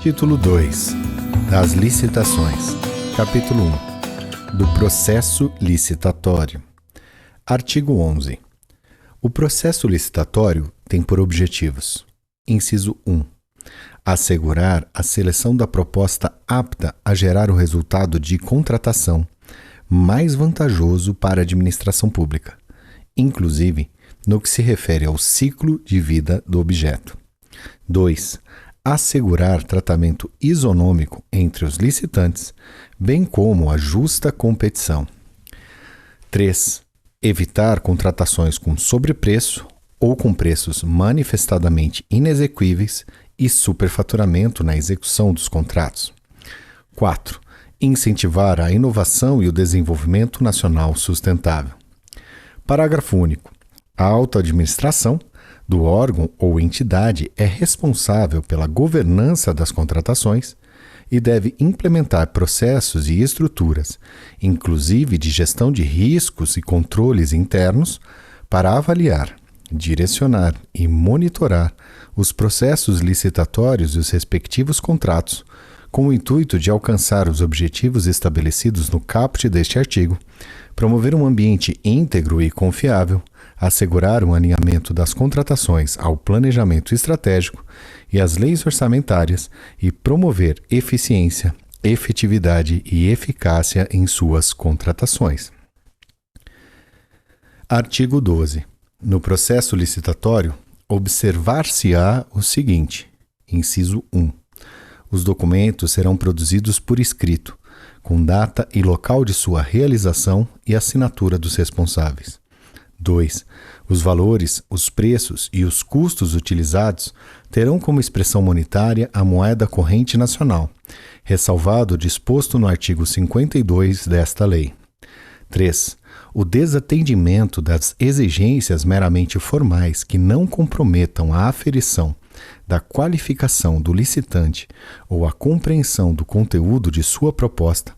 Título 2. Das licitações. Capítulo 1. Do processo licitatório. Artigo 11. O processo licitatório tem por objetivos: inciso 1. Assegurar a seleção da proposta apta a gerar o resultado de contratação mais vantajoso para a administração pública, inclusive no que se refere ao ciclo de vida do objeto. 2. Assegurar tratamento isonômico entre os licitantes, bem como a justa competição. 3. Evitar contratações com sobrepreço ou com preços manifestadamente inexequíveis e superfaturamento na execução dos contratos. 4. Incentivar a inovação e o desenvolvimento nacional sustentável. Parágrafo único. A autoadministração do órgão ou entidade é responsável pela governança das contratações e deve implementar processos e estruturas, inclusive de gestão de riscos e controles internos, para avaliar, direcionar e monitorar os processos licitatórios e os respectivos contratos, com o intuito de alcançar os objetivos estabelecidos no caput deste artigo, promover um ambiente íntegro e confiável, assegurar o alinhamento das contratações ao planejamento estratégico e às leis orçamentárias e promover eficiência, efetividade e eficácia em suas contratações. Artigo 12. No processo licitatório, observar-se-á o seguinte: inciso 1. Os documentos serão produzidos por escrito, com data e local de sua realização e assinatura dos responsáveis. 2. Os valores, os preços e os custos utilizados terão como expressão monetária a moeda corrente nacional, ressalvado o disposto no artigo 52 desta lei. 3. O desatendimento das exigências meramente formais que não comprometam a aferição da qualificação do licitante ou a compreensão do conteúdo de sua proposta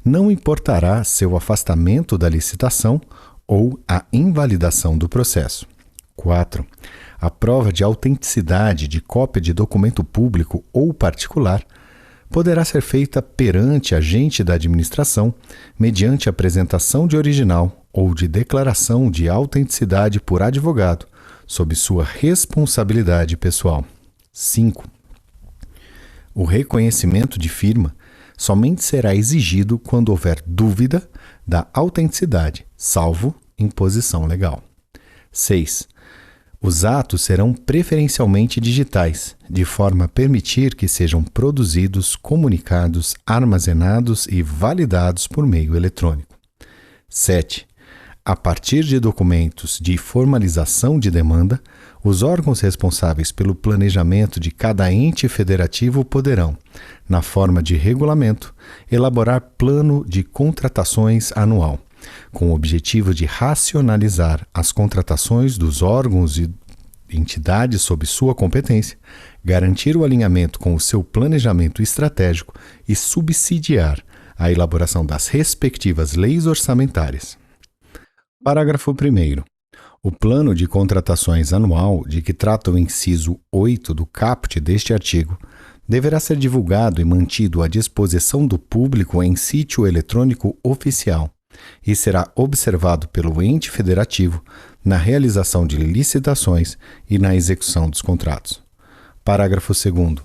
não importará seu afastamento da licitação ou a invalidação do processo. 4. A prova de autenticidade de cópia de documento público ou particular poderá ser feita perante agente da administração mediante apresentação de original ou de declaração de autenticidade por advogado, sob sua responsabilidade pessoal. 5. O reconhecimento de firma somente será exigido quando houver dúvida da autenticidade, salvo imposição legal. 6. Os atos serão preferencialmente digitais, de forma a permitir que sejam produzidos, comunicados, armazenados e validados por meio eletrônico. 7. A partir de documentos de formalização de demanda, os órgãos responsáveis pelo planejamento de cada ente federativo poderão, na forma de regulamento, elaborar plano de contratações anual, com o objetivo de racionalizar as contratações dos órgãos e entidades sob sua competência, garantir o alinhamento com o seu planejamento estratégico e subsidiar a elaboração das respectivas leis orçamentárias. Parágrafo 1º. O plano de contratações anual, de que trata o inciso 8 do caput deste artigo, deverá ser divulgado e mantido à disposição do público em sítio eletrônico oficial e será observado pelo ente federativo na realização de licitações e na execução dos contratos. Parágrafo 2º.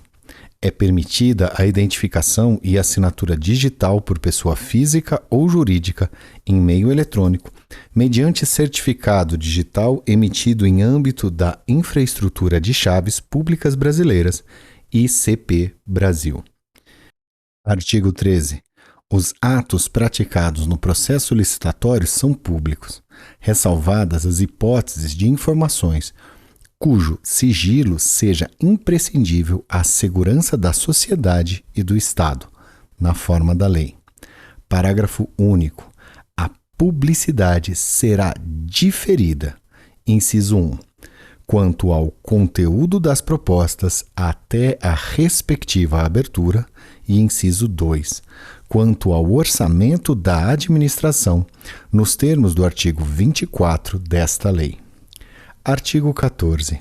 É permitida a identificação e assinatura digital por pessoa física ou jurídica em meio eletrônico, mediante certificado digital emitido em âmbito da Infraestrutura de Chaves Públicas Brasileiras, ICP Brasil. Artigo 13. Os atos praticados no processo licitatório são públicos, ressalvadas as hipóteses de informações cujo sigilo seja imprescindível à segurança da sociedade e do Estado, na forma da lei. Parágrafo único. A publicidade será diferida, inciso 1, quanto ao conteúdo das propostas até a respectiva abertura, e inciso 2, quanto ao orçamento da administração, nos termos do artigo 24 desta lei. Artigo 14.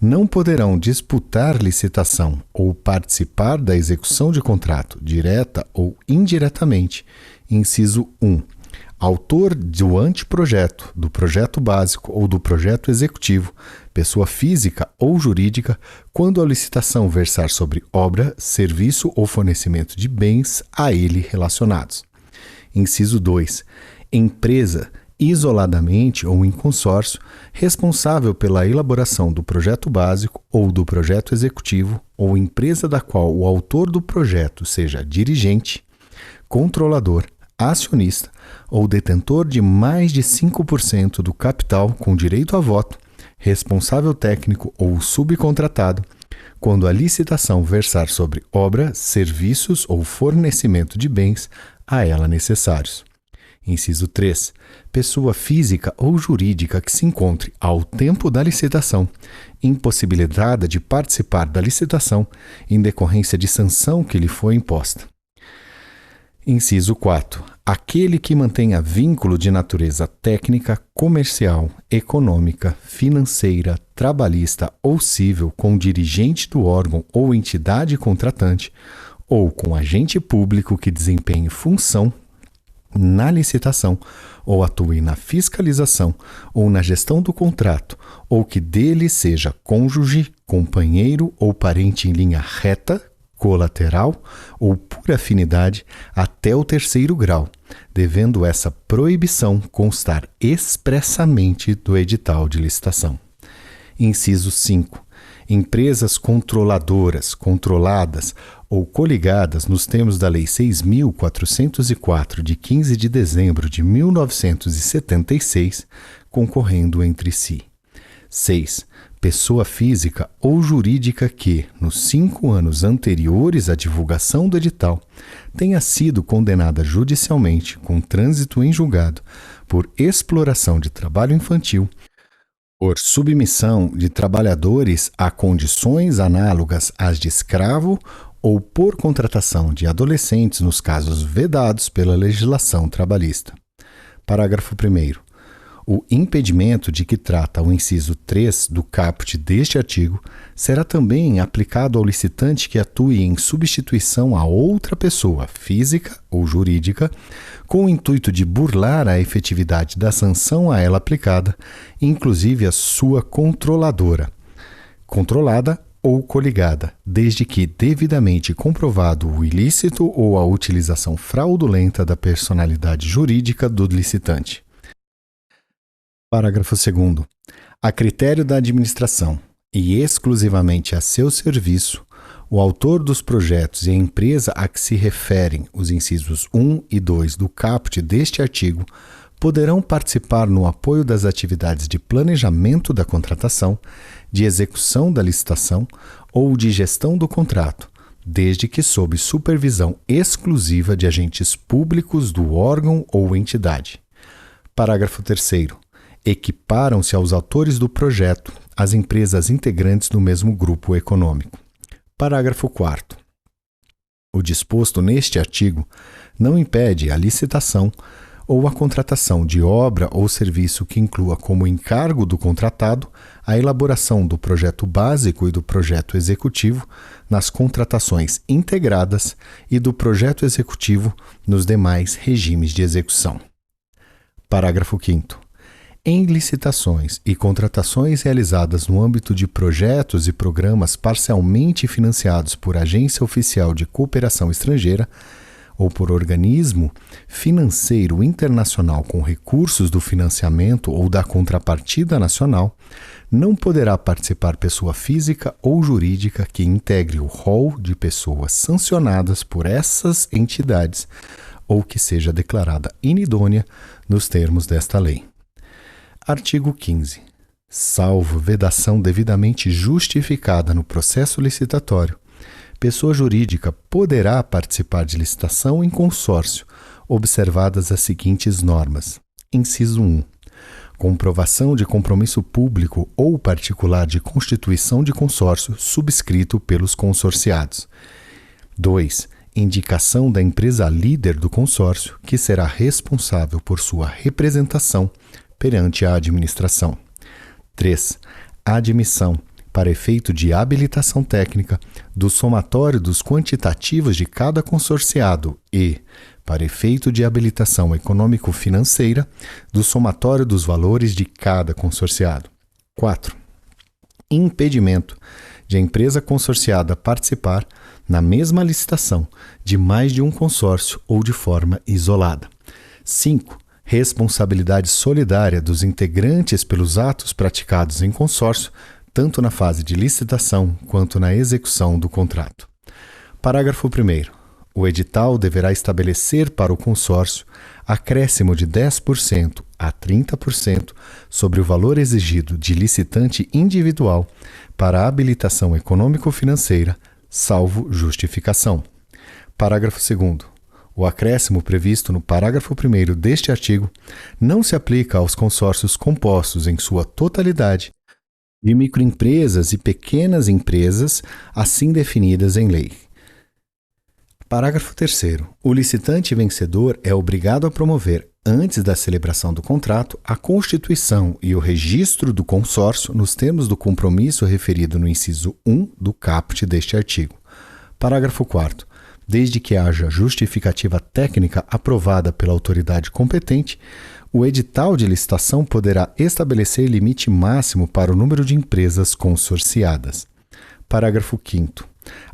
não poderão disputar licitação ou participar da execução de contrato, direta ou indiretamente. Inciso 1. Autor do anteprojeto, do projeto básico ou do projeto executivo, pessoa física ou jurídica, quando a licitação versar sobre obra, serviço ou fornecimento de bens a ele relacionados. Inciso 2. Empresa, isoladamente ou em consórcio, responsável pela elaboração do projeto básico ou do projeto executivo, ou empresa da qual o autor do projeto seja dirigente, controlador, acionista ou detentor de mais de 5% do capital com direito a voto, responsável técnico ou subcontratado, quando a licitação versar sobre obra, serviços ou fornecimento de bens a ela necessários. Inciso 3. Pessoa física ou jurídica que se encontre, ao tempo da licitação, impossibilitada de participar da licitação em decorrência de sanção que lhe foi imposta. Inciso 4. Aquele que mantenha vínculo de natureza técnica, comercial, econômica, financeira, trabalhista ou civil com dirigente do órgão ou entidade contratante, ou com agente público que desempenhe função na licitação, ou atue na fiscalização, ou na gestão do contrato, ou que dele seja cônjuge, companheiro ou parente em linha reta, colateral ou por afinidade até o 3º grau, devendo essa proibição constar expressamente do edital de licitação. Inciso 5. Empresas controladoras, controladas ou coligadas nos termos da Lei 6.404, de 15 de dezembro de 1976, concorrendo entre si. 6. Pessoa física ou jurídica que, nos 5 anos anteriores à divulgação do edital, tenha sido condenada judicialmente, com trânsito em julgado, por exploração de trabalho infantil, por submissão de trabalhadores a condições análogas às de escravo ou por contratação de adolescentes nos casos vedados pela legislação trabalhista. Parágrafo 1º. O impedimento de que trata o inciso 3 do caput deste artigo será também aplicado ao licitante que atue em substituição a outra pessoa, física ou jurídica, com o intuito de burlar a efetividade da sanção a ela aplicada, inclusive a sua controlada ou coligada, desde que devidamente comprovado o ilícito ou a utilização fraudulenta da personalidade jurídica do licitante. Parágrafo 2º. A critério da administração, e exclusivamente a seu serviço, o autor dos projetos e a empresa a que se referem os incisos 1 e 2 do caput deste artigo poderão participar no apoio das atividades de planejamento da contratação, de execução da licitação ou de gestão do contrato, desde que sob supervisão exclusiva de agentes públicos do órgão ou entidade. Parágrafo 3º. Equiparam-se aos autores do projeto as empresas integrantes do mesmo grupo econômico. Parágrafo 4º. O disposto neste artigo não impede a licitação ou a contratação de obra ou serviço que inclua como encargo do contratado a elaboração do projeto básico e do projeto executivo nas contratações integradas e do projeto executivo nos demais regimes de execução. Parágrafo 5º. Em licitações e contratações realizadas no âmbito de projetos e programas parcialmente financiados por agência oficial de cooperação estrangeira ou por organismo financeiro internacional com recursos do financiamento ou da contrapartida nacional, não poderá participar pessoa física ou jurídica que integre o rol de pessoas sancionadas por essas entidades ou que seja declarada inidônea nos termos desta lei. Artigo 15. Salvo vedação devidamente justificada no processo licitatório, pessoa jurídica poderá participar de licitação em consórcio, observadas as seguintes normas. Inciso 1. Comprovação de compromisso público ou particular de constituição de consórcio subscrito pelos consorciados. 2. Indicação da empresa líder do consórcio, que será responsável por sua representação perante a administração. 3. Admissão, para efeito de habilitação técnica, do somatório dos quantitativos de cada consorciado e, para efeito de habilitação econômico-financeira, do somatório dos valores de cada consorciado. 4. Impedimento de a empresa consorciada participar, na mesma licitação, de mais de um consórcio ou de forma isolada. 5. Responsabilidade solidária dos integrantes pelos atos praticados em consórcio, tanto na fase de licitação quanto na execução do contrato. Parágrafo 1º. O edital deverá estabelecer para o consórcio acréscimo de 10% a 30% sobre o valor exigido de licitante individual para a habilitação econômico-financeira, salvo justificação. Parágrafo 2º. O acréscimo previsto no parágrafo 1º deste artigo não se aplica aos consórcios compostos em sua totalidade de microempresas e pequenas empresas, assim definidas em lei. Parágrafo 3º. O licitante vencedor é obrigado a promover, antes da celebração do contrato, a constituição e o registro do consórcio nos termos do compromisso referido no inciso 1 do caput deste artigo. Parágrafo 4º. Desde que haja justificativa técnica aprovada pela autoridade competente, o edital de licitação poderá estabelecer limite máximo para o número de empresas consorciadas. Parágrafo 5º.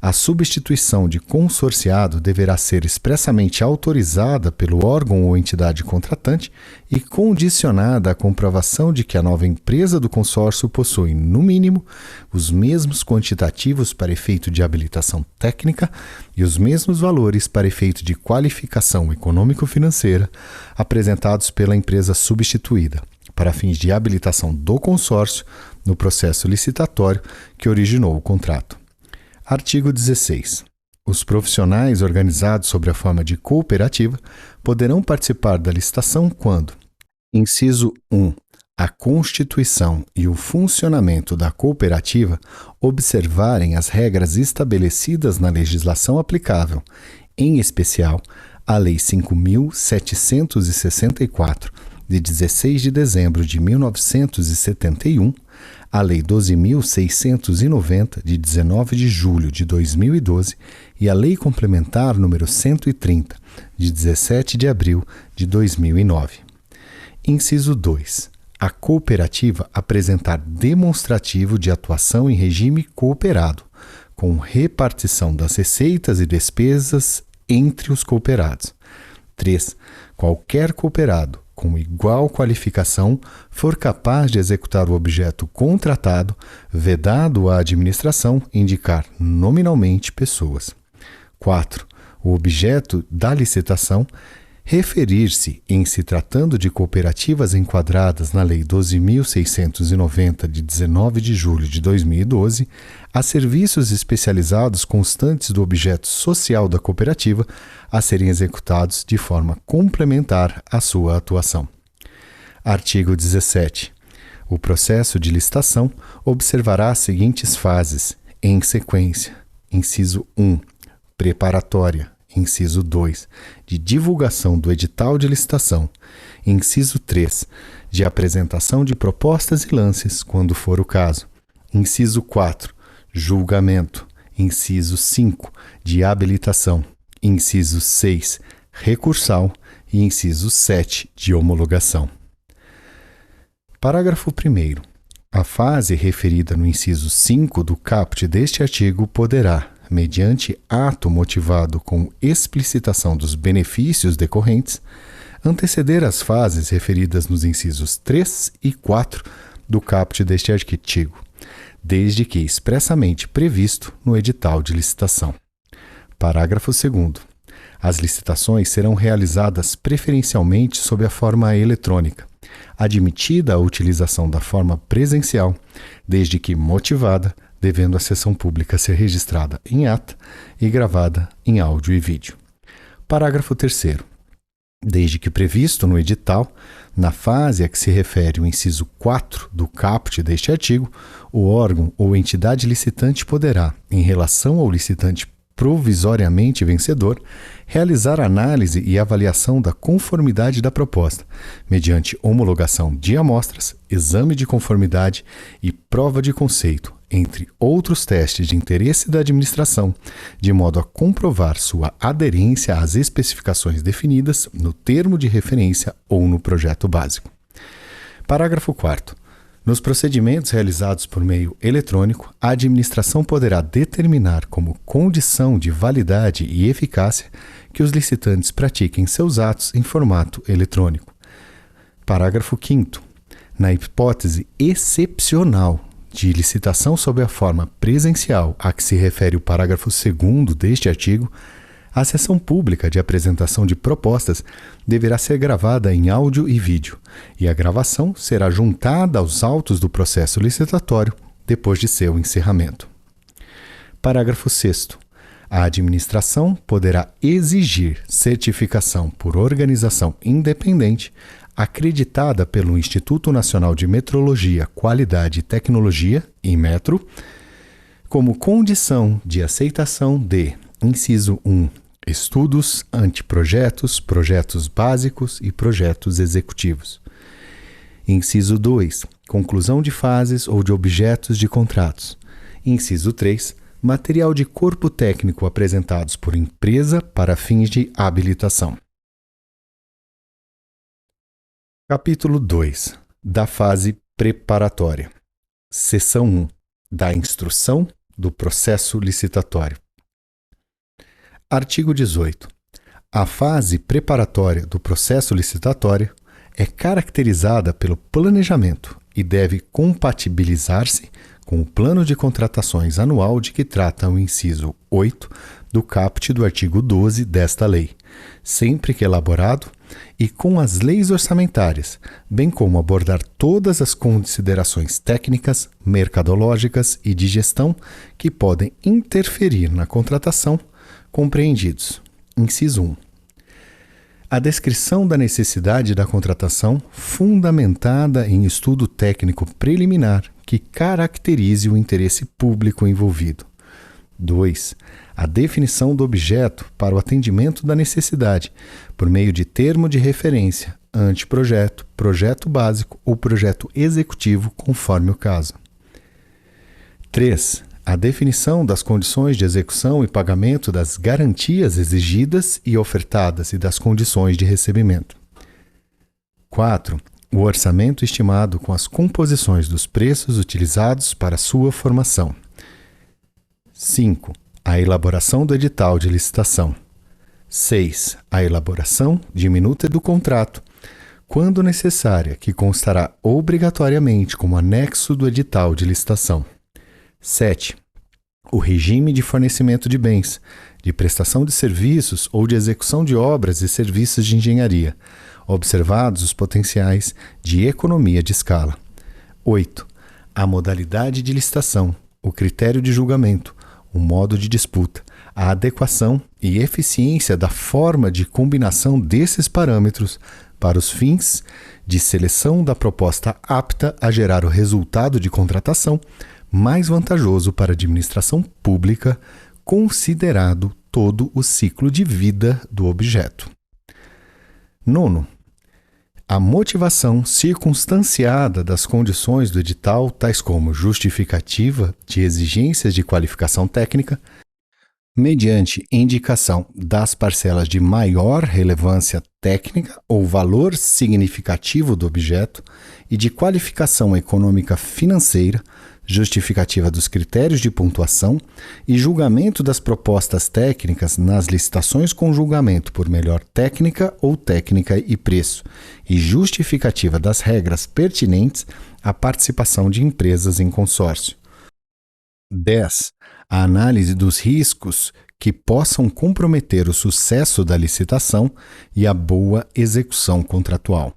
A substituição de consorciado deverá ser expressamente autorizada pelo órgão ou entidade contratante e condicionada à comprovação de que a nova empresa do consórcio possui, no mínimo, os mesmos quantitativos para efeito de habilitação técnica e os mesmos valores para efeito de qualificação econômico-financeira apresentados pela empresa substituída, para fins de habilitação do consórcio no processo licitatório que originou o contrato. Artigo 16. Os profissionais organizados sob a forma de cooperativa poderão participar da licitação quando: inciso 1. A constituição e o funcionamento da cooperativa observarem as regras estabelecidas na legislação aplicável, em especial a Lei 5.764, de 16 de dezembro de 1971, a Lei 12.690, de 19 de julho de 2012, e a Lei Complementar nº 130, de 17 de abril de 2009. Inciso 2. A cooperativa apresentar demonstrativo de atuação em regime cooperado, com repartição das receitas e despesas entre os cooperados. 3. Qualquer cooperado com igual qualificação for capaz de executar o objeto contratado, vedado à administração indicar nominalmente pessoas. 4. O objeto da licitação referir-se, em se tratando de cooperativas enquadradas na Lei 12.690, de 19 de julho de 2012, a serviços especializados constantes do objeto social da cooperativa a serem executados de forma complementar à sua atuação. Artigo 17. O processo de licitação observará as seguintes fases, em sequência: inciso 1, preparatória; inciso 2, de divulgação do edital de licitação; inciso 3, de apresentação de propostas e lances, quando for o caso; inciso 4, julgamento; inciso 5, de habilitação; inciso 6, recursal; e inciso 7, de homologação. Parágrafo 1º. A fase referida no inciso 5 do caput deste artigo poderá, mediante ato motivado com explicitação dos benefícios decorrentes, anteceder as fases referidas nos incisos 3 e 4 do caput deste artigo, desde que expressamente previsto no edital de licitação. Parágrafo 2º. As licitações serão realizadas preferencialmente sob a forma eletrônica, admitida a utilização da forma presencial, desde que motivada, devendo a sessão pública ser registrada em ata e gravada em áudio e vídeo. Parágrafo 3º. Desde que previsto no edital, na fase a que se refere o inciso 4 do caput deste artigo, o órgão ou entidade licitante poderá, em relação ao licitante provisoriamente vencedor, realizar análise e avaliação da conformidade da proposta, mediante homologação de amostras, exame de conformidade e prova de conceito, entre outros testes de interesse da administração, de modo a comprovar sua aderência às especificações definidas no termo de referência ou no projeto básico. Parágrafo 4º. Nos procedimentos realizados por meio eletrônico, a administração poderá determinar como condição de validade e eficácia que os licitantes pratiquem seus atos em formato eletrônico. Parágrafo 5º. Na hipótese excepcional de licitação sob a forma presencial a que se refere o parágrafo 2º deste artigo, a sessão pública de apresentação de propostas deverá ser gravada em áudio e vídeo, e a gravação será juntada aos autos do processo licitatório depois de seu encerramento. Parágrafo 6º. A administração poderá exigir certificação por organização independente acreditada pelo Instituto Nacional de Metrologia, Qualidade e Tecnologia, INMETRO, como condição de aceitação de, inciso 1, estudos, anteprojetos, projetos básicos e projetos executivos. Inciso 2, conclusão de fases ou de objetos de contratos. Inciso 3, material de corpo técnico apresentados por empresa para fins de habilitação. Capítulo 2. Da fase preparatória. Seção 1. Da instrução do processo licitatório. Artigo 18. A fase preparatória do processo licitatório é caracterizada pelo planejamento e deve compatibilizar-se com o plano de contratações anual de que trata o inciso 8 do caput do artigo 12 desta lei, sempre que elaborado, e com as leis orçamentárias, bem como abordar todas as considerações técnicas, mercadológicas e de gestão que podem interferir na contratação, compreendidos. Inciso 1. A descrição da necessidade da contratação fundamentada em estudo técnico preliminar que caracterize o interesse público envolvido. 2. A definição do objeto para o atendimento da necessidade, por meio de termo de referência, anteprojeto, projeto básico ou projeto executivo, conforme o caso. 3. A definição das condições de execução e pagamento das garantias exigidas e ofertadas e das condições de recebimento. 4. O orçamento estimado com as composições dos preços utilizados para sua formação. 5. A elaboração do edital de licitação. 6. A elaboração de minuta do contrato, quando necessária, que constará obrigatoriamente como anexo do edital de licitação. 7. O regime de fornecimento de bens, de prestação de serviços ou de execução de obras e serviços de engenharia, observados os potenciais de economia de escala. 8. A modalidade de licitação, o critério de julgamento, o modo de disputa, a adequação e eficiência da forma de combinação desses parâmetros para os fins de seleção da proposta apta a gerar o resultado de contratação mais vantajoso para a administração pública, considerado todo o ciclo de vida do objeto. 9. A motivação circunstanciada das condições do edital, tais como justificativa de exigências de qualificação técnica, mediante indicação das parcelas de maior relevância técnica ou valor significativo do objeto e de qualificação econômica financeira, justificativa dos critérios de pontuação e julgamento das propostas técnicas nas licitações com julgamento por melhor técnica ou técnica e preço, e justificativa das regras pertinentes à participação de empresas em consórcio. 10. A análise dos riscos que possam comprometer o sucesso da licitação e a boa execução contratual.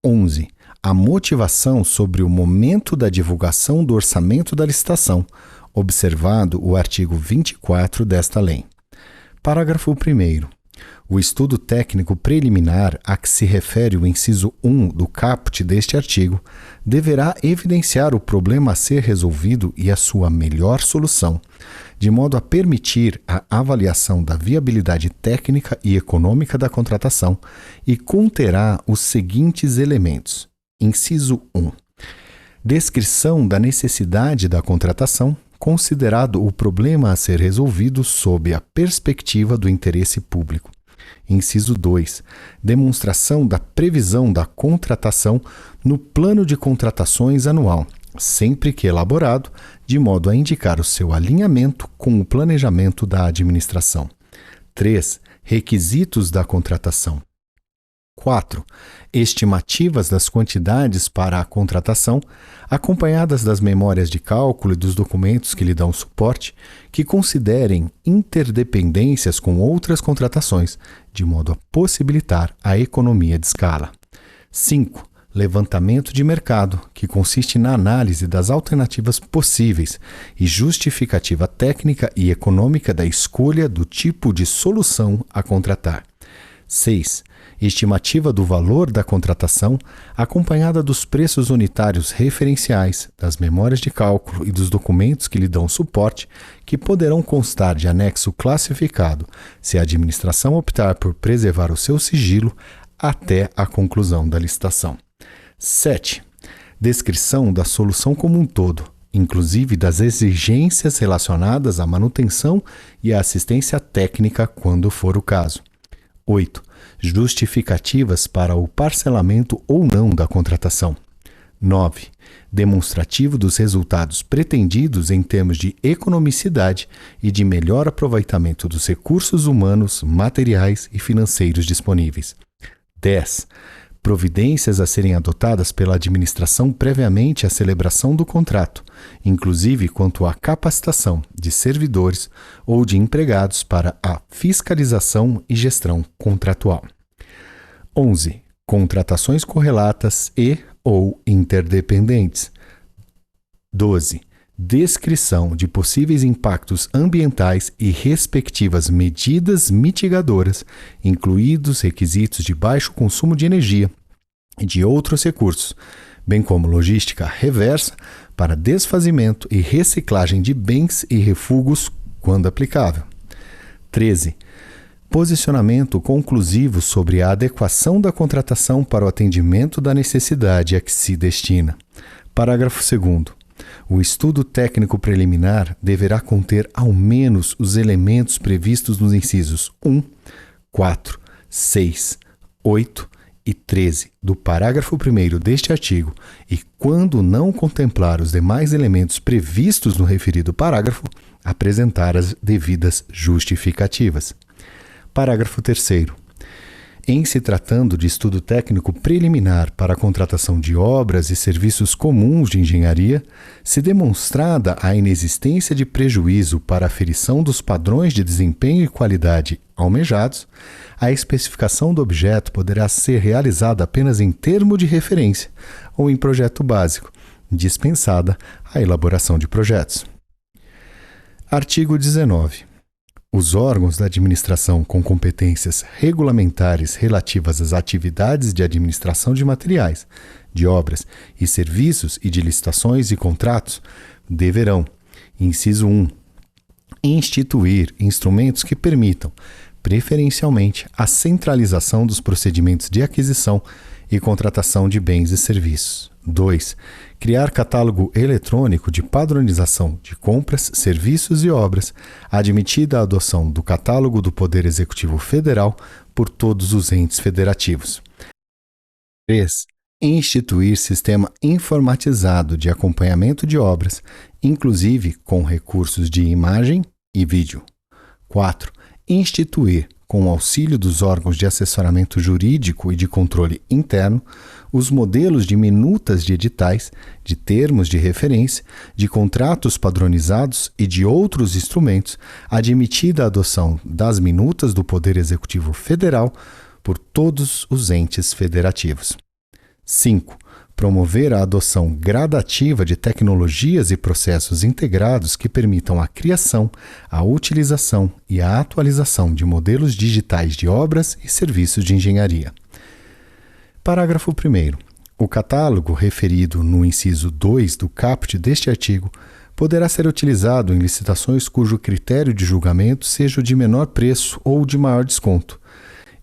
11. A motivação sobre o momento da divulgação do orçamento da licitação, observado o artigo 24 desta lei. Parágrafo 1º. O estudo técnico preliminar a que se refere o inciso 1 do caput deste artigo deverá evidenciar o problema a ser resolvido e a sua melhor solução, de modo a permitir a avaliação da viabilidade técnica e econômica da contratação e conterá os seguintes elementos. Inciso 1. Descrição da necessidade da contratação, considerado o problema a ser resolvido sob a perspectiva do interesse público. Inciso 2. Demonstração da previsão da contratação no plano de contratações anual, sempre que elaborado, de modo a indicar o seu alinhamento com o planejamento da administração. 3. Requisitos da contratação. 4. Estimativas das quantidades para a contratação, acompanhadas das memórias de cálculo e dos documentos que lhe dão suporte, que considerem interdependências com outras contratações, de modo a possibilitar a economia de escala. 5. Levantamento de mercado, que consiste na análise das alternativas possíveis e justificativa técnica e econômica da escolha do tipo de solução a contratar. 6. Estimativa do valor da contratação, acompanhada dos preços unitários referenciais, das memórias de cálculo e dos documentos que lhe dão suporte, que poderão constar de anexo classificado, se a administração optar por preservar o seu sigilo até a conclusão da licitação. 7. Descrição da solução como um todo, inclusive das exigências relacionadas à manutenção e à assistência técnica, quando for o caso. 8. Justificativas para o parcelamento ou não da contratação. 9. Demonstrativo dos resultados pretendidos em termos de economicidade e de melhor aproveitamento dos recursos humanos, materiais e financeiros disponíveis. 10. Providências a serem adotadas pela administração previamente à celebração do contrato, inclusive quanto à capacitação de servidores ou de empregados para a fiscalização e gestão contratual. 11. Contratações correlatas e ou interdependentes. 12. Descrição de possíveis impactos ambientais e respectivas medidas mitigadoras, incluídos requisitos de baixo consumo de energia e de outros recursos, bem como logística reversa para desfazimento e reciclagem de bens e refugos, quando aplicável. 13. Posicionamento conclusivo sobre a adequação da contratação para o atendimento da necessidade a que se destina. Parágrafo 2º. O estudo técnico preliminar deverá conter ao menos os elementos previstos nos incisos 1, 4, 6, 8 e 13 do parágrafo 1º deste artigo e, quando não contemplar os demais elementos previstos no referido parágrafo, apresentar as devidas justificativas. Parágrafo 3º. Em se tratando de estudo técnico preliminar para a contratação de obras e serviços comuns de engenharia, se demonstrada a inexistência de prejuízo para a aferição dos padrões de desempenho e qualidade almejados, a especificação do objeto poderá ser realizada apenas em termo de referência ou em projeto básico, dispensada a elaboração de projetos. Artigo 19. Os órgãos da administração com competências regulamentares relativas às atividades de administração de materiais, de obras e serviços e de licitações e contratos deverão, inciso 1, instituir instrumentos que permitam, preferencialmente, a centralização dos procedimentos de aquisição e contratação de bens e serviços. 2. Criar catálogo eletrônico de padronização de compras, serviços e obras, admitida a adoção do catálogo do Poder Executivo Federal por todos os entes federativos. 3. Instituir sistema informatizado de acompanhamento de obras, inclusive com recursos de imagem e vídeo. 4. Instituir, com o auxílio dos órgãos de assessoramento jurídico e de controle interno, os modelos de minutas de editais, de termos de referência, de contratos padronizados e de outros instrumentos, admitida a adoção das minutas do Poder Executivo Federal por todos os entes federativos. 5. Promover a adoção gradativa de tecnologias e processos integrados que permitam a criação, a utilização e a atualização de modelos digitais de obras e serviços de engenharia. Parágrafo 1º. O catálogo referido no inciso 2 do caput deste artigo poderá ser utilizado em licitações cujo critério de julgamento seja o de menor preço ou de maior desconto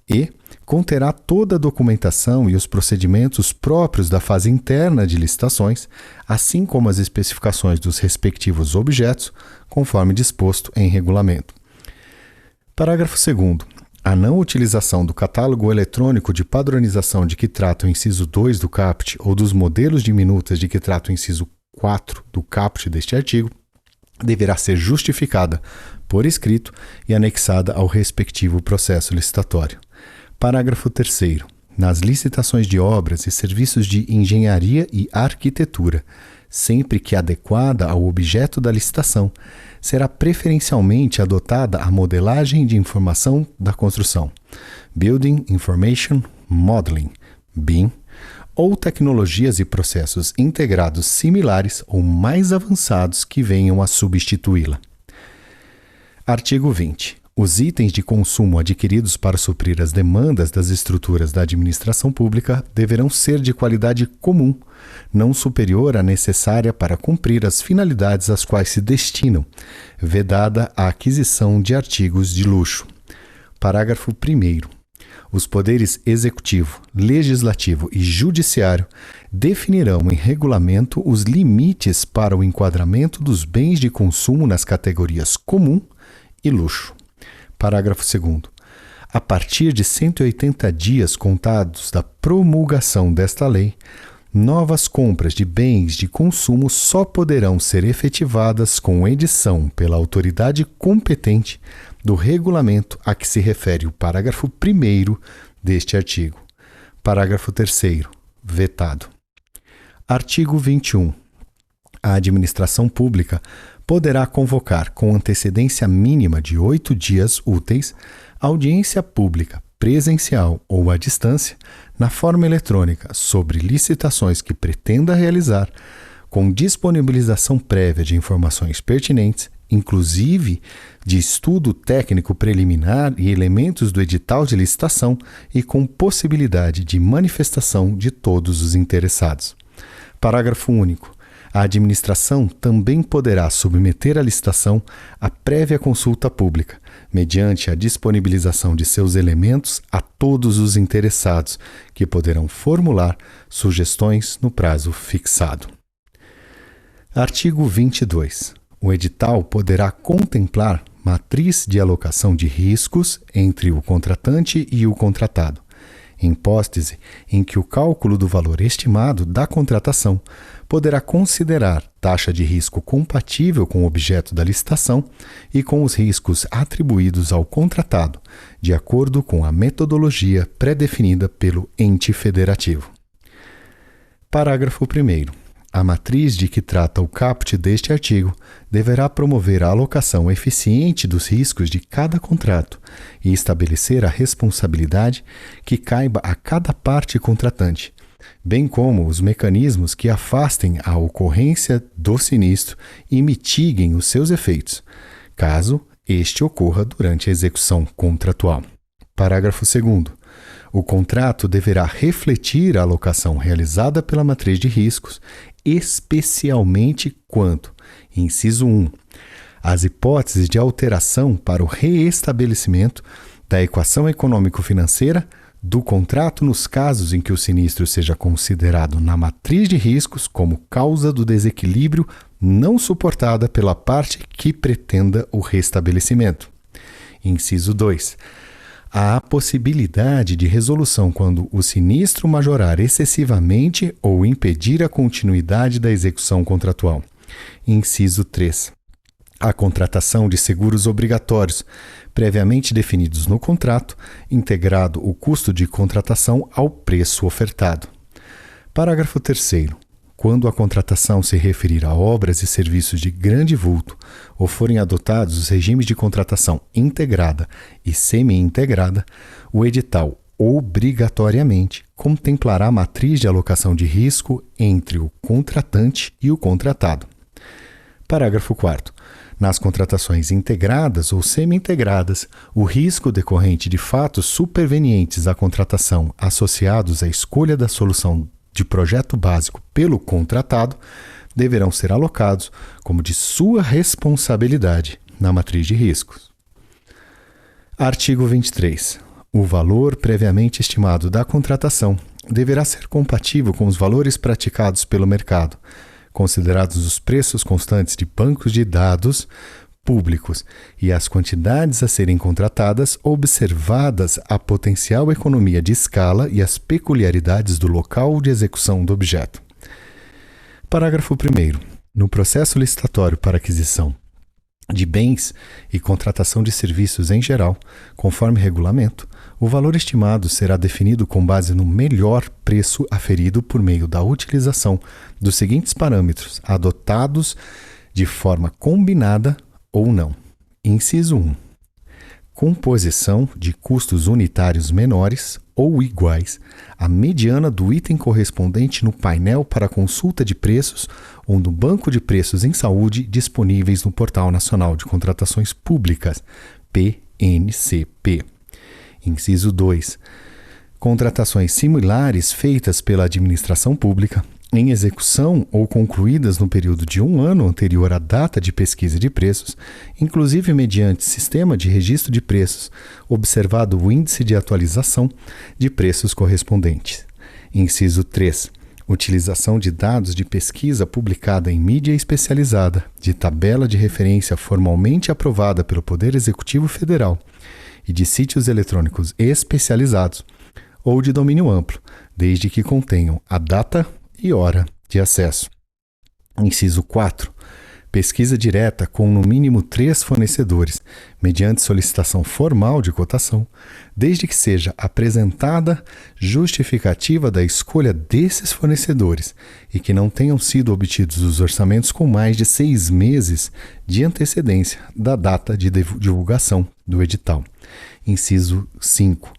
e, conterá toda a documentação e os procedimentos próprios da fase interna de licitações, assim como as especificações dos respectivos objetos, conforme disposto em regulamento. Parágrafo 2º. A não utilização do catálogo eletrônico de padronização de que trata o inciso 2 do caput ou dos modelos de minutas de que trata o inciso 4 do caput deste artigo deverá ser justificada por escrito e anexada ao respectivo processo licitatório. Parágrafo 3º. Nas licitações de obras e serviços de engenharia e arquitetura, sempre que adequada ao objeto da licitação, será preferencialmente adotada a modelagem de informação da construção, Building Information Modeling, BIM, ou tecnologias e processos integrados similares ou mais avançados que venham a substituí-la. Artigo 20. Os itens de consumo adquiridos para suprir as demandas das estruturas da administração pública deverão ser de qualidade comum, não superior à necessária para cumprir as finalidades às quais se destinam, vedada a aquisição de artigos de luxo. Parágrafo 1º. Os poderes executivo, legislativo e judiciário definirão em regulamento os limites para o enquadramento dos bens de consumo nas categorias comum e luxo. Parágrafo 2º. A partir de 180 dias contados da promulgação desta lei, novas compras de bens de consumo só poderão ser efetivadas com edição pela autoridade competente do regulamento a que se refere o parágrafo 1º deste artigo. Parágrafo 3º. Vetado. Artigo 21. A administração pública poderá convocar com antecedência mínima de 8 dias úteis audiência pública presencial ou à distância na forma eletrônica sobre licitações que pretenda realizar, com disponibilização prévia de informações pertinentes, inclusive de estudo técnico preliminar e elementos do edital de licitação e com possibilidade de manifestação de todos os interessados. Parágrafo único. A administração também poderá submeter a licitação à prévia consulta pública, mediante a disponibilização de seus elementos a todos os interessados, que poderão formular sugestões no prazo fixado. Artigo 22. O edital poderá contemplar matriz de alocação de riscos entre o contratante e o contratado, em hipótese em que o cálculo do valor estimado da contratação poderá considerar taxa de risco compatível com o objeto da licitação e com os riscos atribuídos ao contratado, de acordo com a metodologia pré-definida pelo ente federativo. Parágrafo 1º. A matriz de que trata o caput deste artigo deverá promover a alocação eficiente dos riscos de cada contrato e estabelecer a responsabilidade que caiba a cada parte contratante, bem como os mecanismos que afastem a ocorrência do sinistro e mitiguem os seus efeitos, caso este ocorra durante a execução contratual. Parágrafo 2º. O contrato deverá refletir a alocação realizada pela matriz de riscos, especialmente quanto, inciso 1, as hipóteses de alteração para o reestabelecimento da equação econômico-financeira do contrato nos casos em que o sinistro seja considerado na matriz de riscos como causa do desequilíbrio não suportada pela parte que pretenda o restabelecimento. Inciso 2. Há a possibilidade de resolução quando o sinistro majorar excessivamente ou impedir a continuidade da execução contratual. Inciso 3. A contratação de seguros obrigatórios, previamente definidos no contrato, integrado o custo de contratação ao preço ofertado. Parágrafo 3º. Quando a contratação se referir a obras e serviços de grande vulto ou forem adotados os regimes de contratação integrada e semi-integrada, o edital obrigatoriamente contemplará a matriz de alocação de risco entre o contratante e o contratado. Parágrafo 4º. Nas contratações integradas ou semi-integradas, o risco decorrente de fatos supervenientes à contratação associados à escolha da solução de projeto básico pelo contratado deverão ser alocados como de sua responsabilidade na matriz de riscos. Artigo 23. O valor previamente estimado da contratação deverá ser compatível com os valores praticados pelo mercado, considerados os preços constantes de bancos de dados públicos e as quantidades a serem contratadas, observadas a potencial economia de escala e as peculiaridades do local de execução do objeto. Parágrafo 1º. No processo licitatório para aquisição de bens e contratação de serviços em geral, conforme regulamento, o valor estimado será definido com base no melhor preço aferido por meio da utilização dos seguintes parâmetros, adotados de forma combinada ou não. Inciso 1. Composição de custos unitários menores ou iguais à mediana do item correspondente no painel para consulta de preços ou no banco de preços em saúde disponíveis no Portal Nacional de Contratações Públicas, PNCP. Inciso 2. Contratações similares feitas pela administração pública em execução ou concluídas no período de 1 ano anterior à data de pesquisa de preços, inclusive mediante sistema de registro de preços, observado o índice de atualização de preços correspondentes. Inciso 3. Utilização de dados de pesquisa publicada em mídia especializada, de tabela de referência formalmente aprovada pelo Poder Executivo Federal e de sítios eletrônicos especializados ou de domínio amplo, desde que contenham a data e hora de acesso. Inciso 4. Pesquisa direta com no mínimo 3 fornecedores, mediante solicitação formal de cotação, desde que seja apresentada justificativa da escolha desses fornecedores e que não tenham sido obtidos os orçamentos com mais de 6 meses de antecedência da data de divulgação do edital. Inciso 5.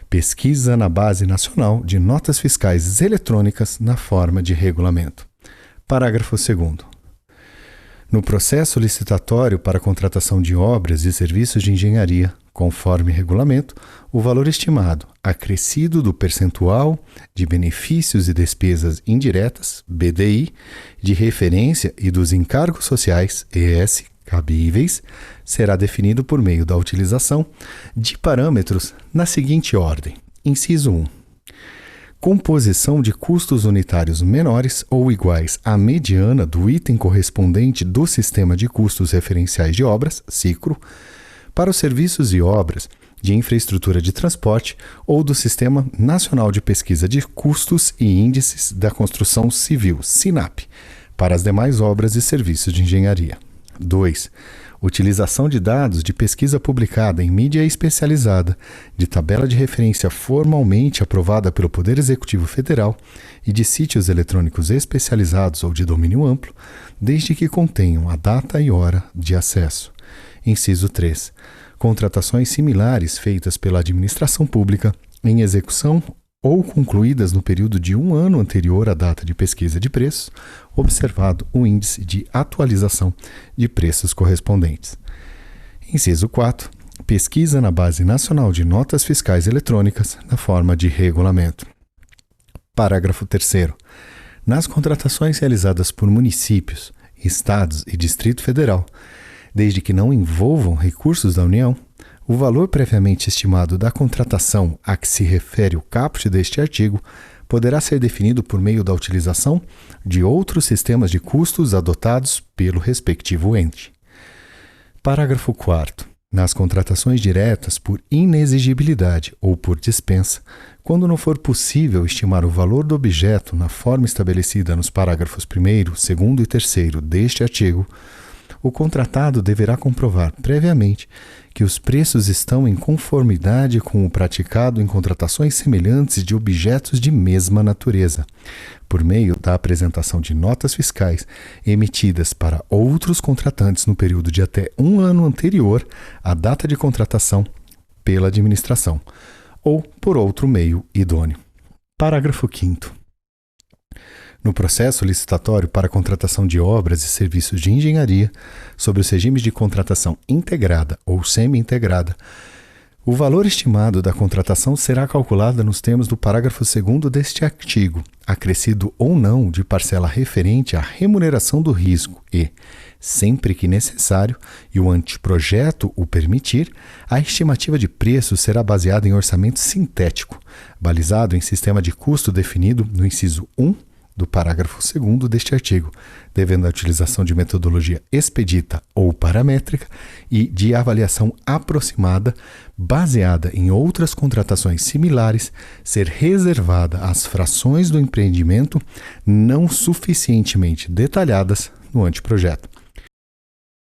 Pesquisa na Base Nacional de Notas Fiscais Eletrônicas na forma de regulamento. Parágrafo 2º. No processo licitatório para contratação de obras e serviços de engenharia, conforme regulamento, o valor estimado, acrescido do percentual de benefícios e despesas indiretas, BDI, de referência e dos encargos sociais, ES, cabíveis, será definido por meio da utilização de parâmetros na seguinte ordem. Inciso 1. Composição de custos unitários menores ou iguais à mediana do item correspondente do Sistema de Custos Referenciais de Obras, SICRO, para os serviços e obras de infraestrutura de transporte ou do Sistema Nacional de Pesquisa de Custos e Índices da Construção Civil, SINAP, para as demais obras e serviços de engenharia. 2. Utilização de dados de pesquisa publicada em mídia especializada, de tabela de referência formalmente aprovada pelo Poder Executivo Federal e de sítios eletrônicos especializados ou de domínio amplo, desde que contenham a data e hora de acesso. Inciso 3. Contratações similares feitas pela administração pública em execução ou concluídas no período de 1 ano anterior à data de pesquisa de preços, observado o índice de atualização de preços correspondentes. Inciso 4. Pesquisa na Base Nacional de Notas Fiscais Eletrônicas na forma de regulamento. Parágrafo 3º. Nas contratações realizadas por municípios, estados e Distrito Federal, desde que não envolvam recursos da União, o valor previamente estimado da contratação a que se refere o caput deste artigo poderá ser definido por meio da utilização de outros sistemas de custos adotados pelo respectivo ente. Parágrafo 4º. Nas contratações diretas por inexigibilidade ou por dispensa, quando não for possível estimar o valor do objeto na forma estabelecida nos parágrafos 1º, 2º e 3º deste artigo, o contratado deverá comprovar previamente que os preços estão em conformidade com o praticado em contratações semelhantes de objetos de mesma natureza, por meio da apresentação de notas fiscais emitidas para outros contratantes no período de até 1 ano anterior à data de contratação pela administração, ou por outro meio idôneo. Parágrafo 5º. No processo licitatório para a contratação de obras e serviços de engenharia, sobre os regimes de contratação integrada ou semi-integrada, o valor estimado da contratação será calculado nos termos do parágrafo 2º deste artigo, acrescido ou não de parcela referente à remuneração do risco e, Sempre que necessário e o anteprojeto o permitir, a estimativa de preço será baseada em orçamento sintético, balizado em sistema de custo definido no inciso 1 do parágrafo 2º deste artigo, devendo a utilização de metodologia expedita ou paramétrica e de avaliação aproximada, baseada em outras contratações similares, ser reservada às frações do empreendimento não suficientemente detalhadas no anteprojeto.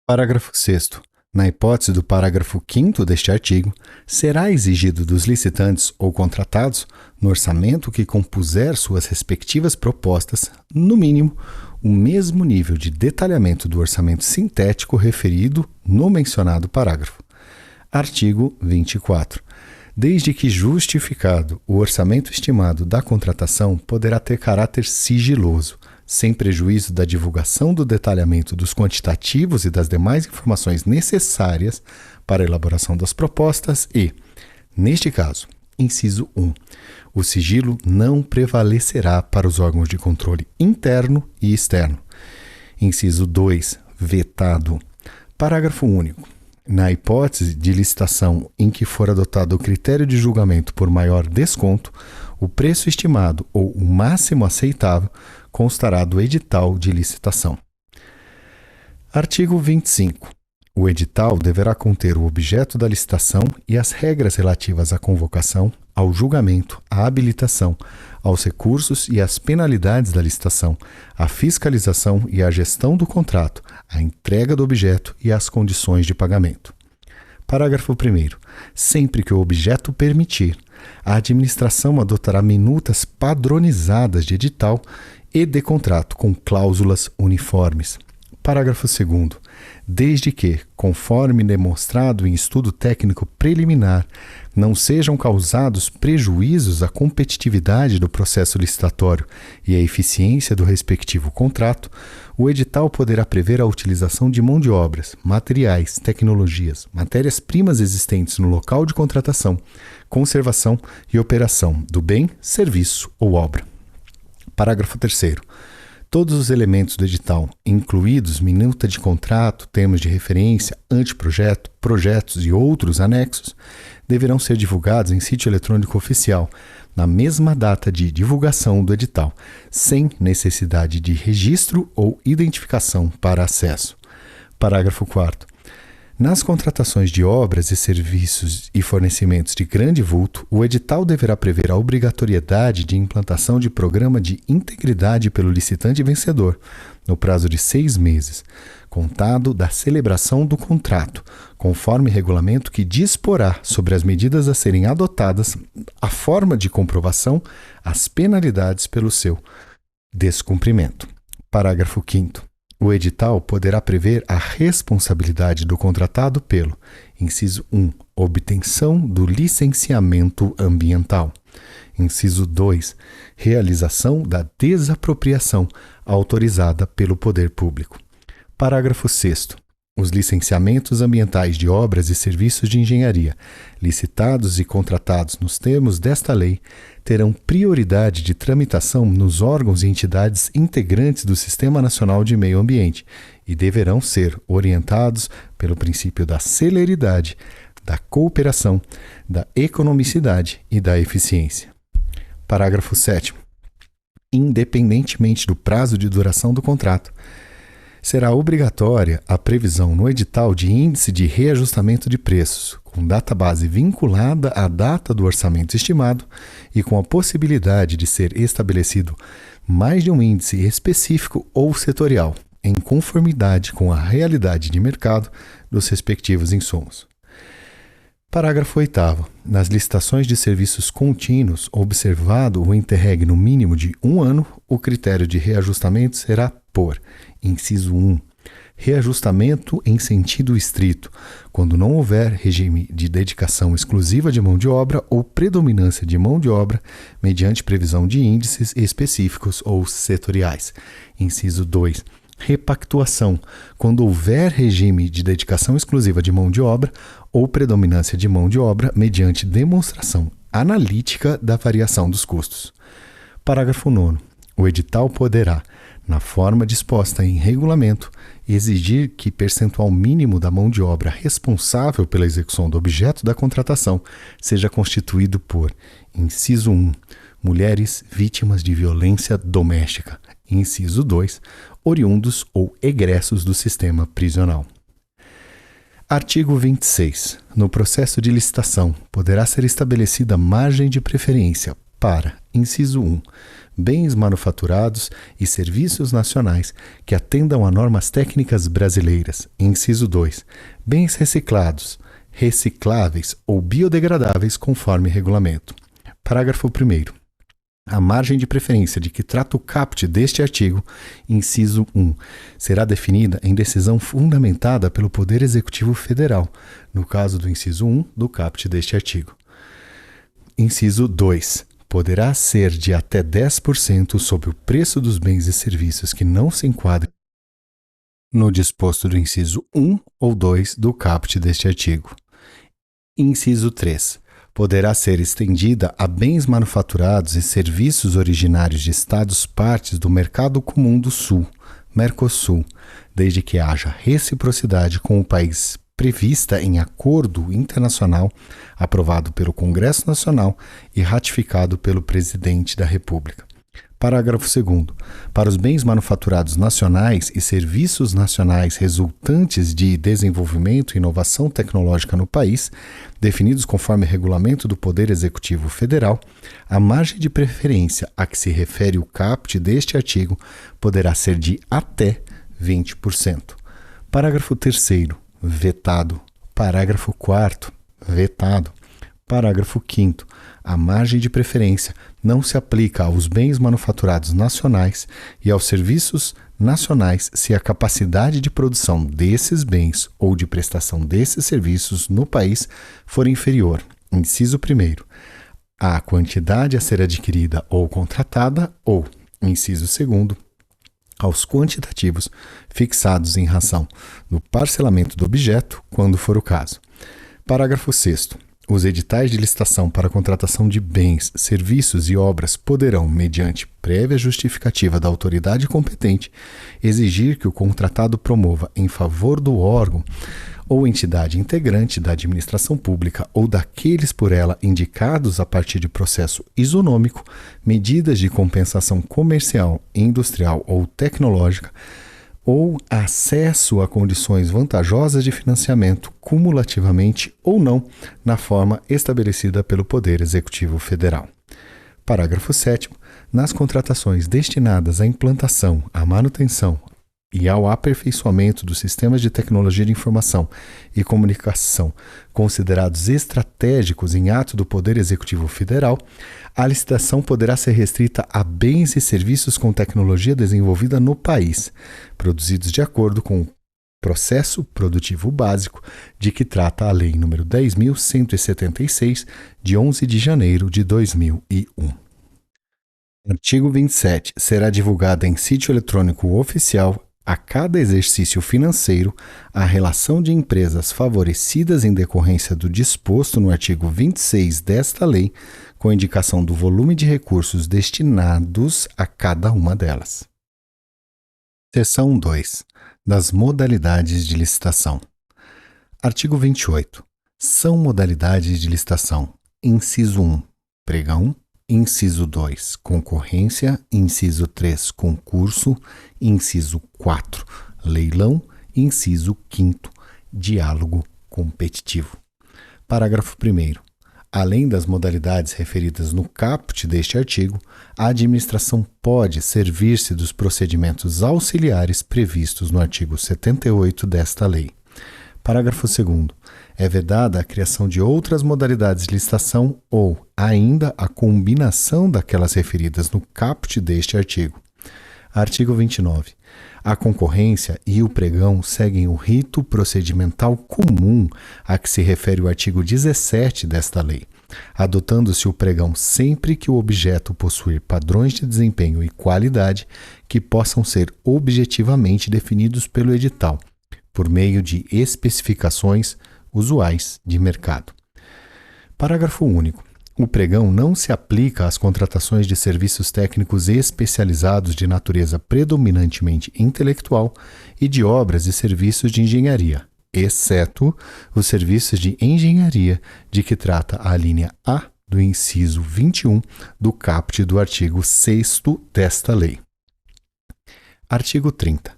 Parágrafo 6º. Na hipótese do parágrafo 5º deste artigo, será exigido dos licitantes ou contratados, no orçamento que compuser suas respectivas propostas, no mínimo, o mesmo nível de detalhamento do orçamento sintético referido no mencionado parágrafo. Artigo 24. Desde que justificado, o orçamento estimado da contratação poderá ter caráter sigiloso, sem prejuízo da divulgação do detalhamento dos quantitativos e das demais informações necessárias para a elaboração das propostas e, neste caso, inciso 1, o sigilo não prevalecerá para os órgãos de controle interno e externo. Inciso 2, vetado. Parágrafo único. Na hipótese de licitação em que for adotado o critério de julgamento por maior desconto, o preço estimado ou o máximo aceitável constará do edital de licitação. Artigo 25. O edital deverá conter o objeto da licitação e as regras relativas à convocação, ao julgamento, à habilitação, aos recursos e às penalidades da licitação, à fiscalização e à gestão do contrato, à entrega do objeto e às condições de pagamento. Parágrafo 1º. Sempre que o objeto permitir, a administração adotará minutas padronizadas de edital e de contrato com cláusulas uniformes. Parágrafo 2º. Desde que, conforme demonstrado em estudo técnico preliminar, não sejam causados prejuízos à competitividade do processo licitatório e à eficiência do respectivo contrato, o edital poderá prever a utilização de mão de obras, materiais, tecnologias, matérias-primas existentes no local de contratação, conservação e operação do bem, serviço ou obra. Parágrafo 3º. Todos os elementos do edital, incluídos minuta de contrato, termos de referência, anteprojeto, projetos e outros anexos, deverão ser divulgados em sítio eletrônico oficial, na mesma data de divulgação do edital, sem necessidade de registro ou identificação para acesso. Parágrafo 4º. Nas contratações de obras e serviços e fornecimentos de grande vulto, o edital deverá prever a obrigatoriedade de implantação de programa de integridade pelo licitante vencedor, no prazo de 6 meses, contado da celebração do contrato, conforme regulamento que disporá sobre as medidas a serem adotadas, a forma de comprovação, as penalidades pelo seu descumprimento. Parágrafo 5º. O edital poderá prever a responsabilidade do contratado pelo, inciso 1, obtenção do licenciamento ambiental. Inciso 2, realização da desapropriação autorizada pelo poder público. Parágrafo 6º. Os licenciamentos ambientais de obras e serviços de engenharia, licitados e contratados nos termos desta lei, terão prioridade de tramitação nos órgãos e entidades integrantes do Sistema Nacional de Meio Ambiente e deverão ser orientados pelo princípio da celeridade, da cooperação, da economicidade e da eficiência. Parágrafo 7º. Independentemente do prazo de duração do contrato, será obrigatória a previsão no edital de índice de reajustamento de preços, com data base vinculada à data do orçamento estimado e com a possibilidade de ser estabelecido mais de um índice específico ou setorial, em conformidade com a realidade de mercado dos respectivos insumos. Parágrafo 8º. Nas licitações de serviços contínuos, observado o interregno mínimo de 1 ano, o critério de reajustamento será por, inciso 1, reajustamento em sentido estrito, quando não houver regime de dedicação exclusiva de mão de obra ou predominância de mão de obra mediante previsão de índices específicos ou setoriais. Inciso 2, repactuação, quando houver regime de dedicação exclusiva de mão de obra ou predominância de mão de obra mediante demonstração analítica da variação dos custos. Parágrafo 9º. O edital poderá, na forma disposta em regulamento, exigir que percentual mínimo da mão de obra responsável pela execução do objeto da contratação seja constituído por: inciso 1, mulheres vítimas de violência doméstica; inciso 2, oriundos ou egressos do sistema prisional. Artigo 26. No processo de licitação, poderá ser estabelecida margem de preferência para: inciso 1, bens manufaturados e serviços nacionais que atendam a normas técnicas brasileiras; inciso 2, bens reciclados, recicláveis ou biodegradáveis conforme regulamento. Parágrafo 1º. A margem de preferência de que trata o caput deste artigo, inciso 1, será definida em decisão fundamentada pelo Poder Executivo Federal, no caso do inciso 1 do caput deste artigo. Inciso 2. Poderá ser de até 10% sobre o preço dos bens e serviços que não se enquadrem no disposto do inciso 1 ou 2 do caput deste artigo. Inciso 3. Poderá ser estendida a bens manufaturados e serviços originários de Estados partes do Mercado Comum do Sul, Mercosul, desde que haja reciprocidade com o país prevista em acordo internacional aprovado pelo Congresso Nacional e ratificado pelo Presidente da República. Parágrafo 2º. Para os bens manufaturados nacionais e serviços nacionais resultantes de desenvolvimento e inovação tecnológica no país, definidos conforme regulamento do Poder Executivo Federal, a margem de preferência a que se refere o caput deste artigo poderá ser de até 20%. Parágrafo 3º. Vetado. Parágrafo 4º. Vetado. Parágrafo 5º. A margem de preferência não se aplica aos bens manufaturados nacionais e aos serviços nacionais se a capacidade de produção desses bens ou de prestação desses serviços no país for inferior, inciso 1º, à quantidade a ser adquirida ou contratada ou, inciso 2º, aos quantitativos fixados em razão do parcelamento do objeto, quando for o caso. Parágrafo 6º. Os editais de licitação para contratação de bens, serviços e obras poderão, mediante prévia justificativa da autoridade competente, exigir que o contratado promova em favor do órgão ou entidade integrante da administração pública ou daqueles por ela indicados a partir de processo isonômico, medidas de compensação comercial, industrial ou tecnológica, ou acesso a condições vantajosas de financiamento, cumulativamente ou não, na forma estabelecida pelo Poder Executivo Federal. Parágrafo 7º. Nas contratações destinadas à implantação, à manutenção e ao aperfeiçoamento dos sistemas de tecnologia de informação e comunicação considerados estratégicos em ato do Poder Executivo Federal, a licitação poderá ser restrita a bens e serviços com tecnologia desenvolvida no país, produzidos de acordo com o processo produtivo básico de que trata a Lei nº 10.176, de 11 de janeiro de 2001. Artigo 27. Será divulgada em sítio eletrônico oficial a cada exercício financeiro a relação de empresas favorecidas em decorrência do disposto no artigo 26 desta lei, com indicação do volume de recursos destinados a cada uma delas. Seção 2. Das modalidades de licitação. Artigo 28. São modalidades de licitação: inciso 1, pregão; inciso 2, concorrência; inciso 3, concurso; inciso 4, leilão; inciso 5, diálogo competitivo. Parágrafo 1º. Além das modalidades referidas no caput deste artigo, a administração pode servir-se dos procedimentos auxiliares previstos no artigo 78 desta lei. Parágrafo 2º. É vedada a criação de outras modalidades de licitação ou, ainda, a combinação daquelas referidas no caput deste artigo. Artigo 29. A concorrência e o pregão seguem o rito procedimental comum a que se refere o artigo 17 desta lei, adotando-se o pregão sempre que o objeto possuir padrões de desempenho e qualidade que possam ser objetivamente definidos pelo edital, por meio de especificações usuais de mercado. Parágrafo único. O pregão não se aplica às contratações de serviços técnicos especializados de natureza predominantemente intelectual e de obras e serviços de engenharia, exceto os serviços de engenharia de que trata a linha A do inciso 21 do caput do artigo 6º desta lei. Artigo 30.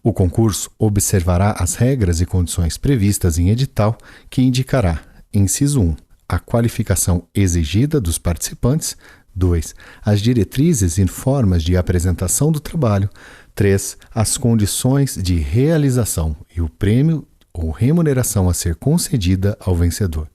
O concurso observará as regras e condições previstas em edital que indicará, inciso 1, a qualificação exigida dos participantes, 2. As diretrizes e formas de apresentação do trabalho, 3. As condições de realização e o prêmio ou remuneração a ser concedida ao vencedor.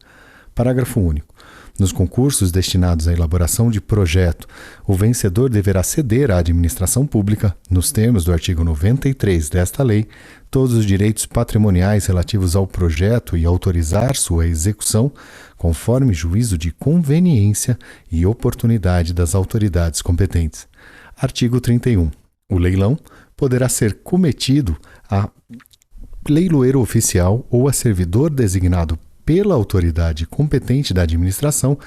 Parágrafo único. Nos concursos destinados à elaboração de projeto, o vencedor deverá ceder à administração pública, nos termos do artigo 93 desta lei, todos os direitos patrimoniais relativos ao projeto e autorizar sua execução, conforme juízo de conveniência e oportunidade das autoridades competentes. Artigo 31. O leilão poderá ser cometido a leiloeiro oficial ou a servidor designado pela autoridade competente da administração